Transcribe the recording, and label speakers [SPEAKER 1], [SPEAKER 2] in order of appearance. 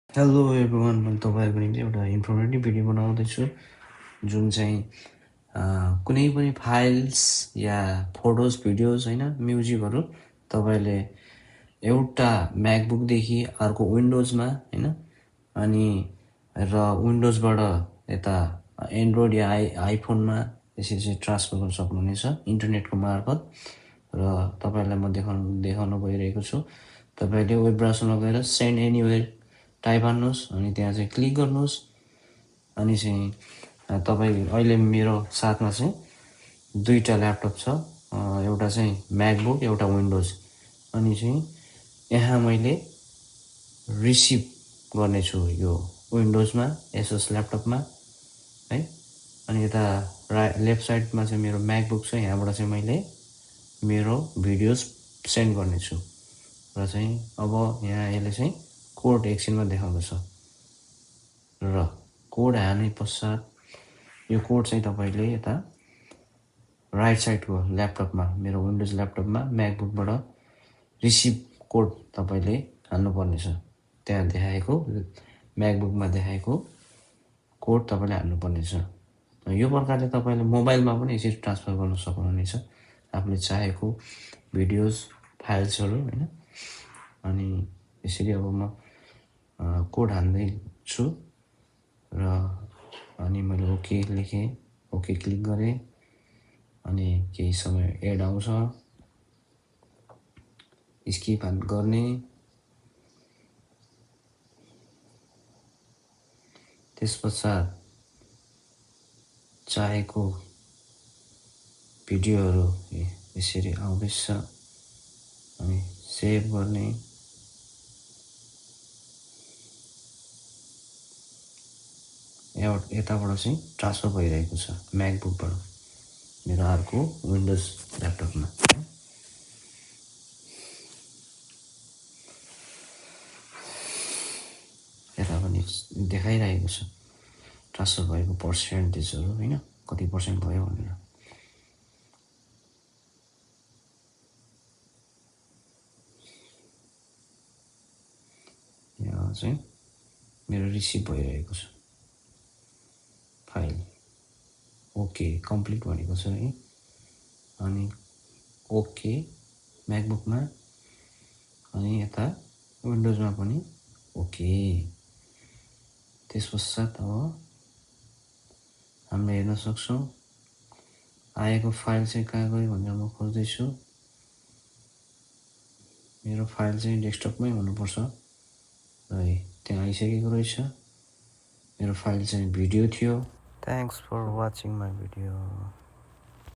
[SPEAKER 1] Hello everyone, मैले तपाईँहरूको निम्ति एउटा इन्फर्मेटिभ भिडियो बनाउँदैछु जुन चाहिँ कुनै पनि फाइल्स या फोटोज भिडियोज होइन म्युजिकहरू तपाईँले एउटा म्याकबुकदेखि अर्को विन्डोजमा होइन अनि र विन्डोजबाट यता एन्ड्रोइड या आइफोनमा यसरी चाहिँ ट्रान्सफर गर्न सक्नुहुनेछ इन्टरनेटको मार्फत। र तपाईँलाई म देखाउन गइरहेको छु। तपाईँले वेब ब्राउजरमा गएर सेन्ड एनिवेयर टाइप हान्नुहोस् अनि त्यहाँ चाहिँ क्लिक गर्नुहोस्। अनि चाहिँ तपाईँ अहिले मेरो साथमा चाहिँ दुईवटा ल्यापटप छ, एउटा चाहिँ म्याकबुक एउटा विन्डोज। अनि चाहिँ यहाँ मैले रिसिभ गर्नेछु यो विन्डोजमा एसएस ल्यापटपमा है। अनि यता लेफ्ट साइडमा चाहिँ मेरो म्याकबुक छ, यहाँबाट चाहिँ मैले मेरो भिडियोज सेन्ड गर्नेछु। र चाहिँ अब यहाँ यसले चाहिँ कोड एकछिनमा देखाउँदछ र कोड हाल्ने पश्चात यो कोड चाहिँ तपाईँले यता राइट साइडको ल्यापटपमा मेरो विन्डोज ल्यापटपमा म्याकबुकबाट रिसिभ कोड तपाईँले हाल्नुपर्नेछ। त्यहाँ देखाएको म्याकबुकमा देखाएको कोड तपाईँले हाल्नुपर्नेछ। यो प्रकारले तपाईँले मोबाइलमा पनि यसरी ट्रान्सफर गर्न सक्नुहुनेछ आफूले चाहेको भिडियोज फाइल्सहरू होइन। अनि यसरी अब म कोड हाल्दैछु र अनि मैले ओके लेखेँ, ओके क्लिक गरेँ। अनि केही समय एड आउँछ, स्किप गर्ने। त्यस पश्चात चाहेको भिडियोहरू यसरी आउँदैछ अनि सेभ गर्ने। यताबाट चाहिँ ट्रान्सफर भइरहेको छ म्याकबुकबाट मेरो अर्को विन्डोज ल्यापटपमा। यता पनि देखाइरहेको छ ट्रान्सफर भएको पर्सेन्टेजहरू होइन, कति पर्सेन्ट भयो भनेर। यहाँ चाहिँ मेरो रिसिभ भइरहेको छ फाइल। ओके कम्प्लिट भनेको छ है। अनि ओके म्याकबुकमा अनि यता विन्डोजमा पनि ओके। त्यस पश्चात अब हामीले हेर्न सक्छौँ आएको फाइल चाहिँ कहाँ गयो भनेर म खोज्दैछु। मेरो फाइल चाहिँ डेस्कटपमै हुनुपर्छ है, त्यहाँ आइसकेको रहेछ। मेरो फाइल चाहिँ भिडियो थियो। Thanks for watching my video.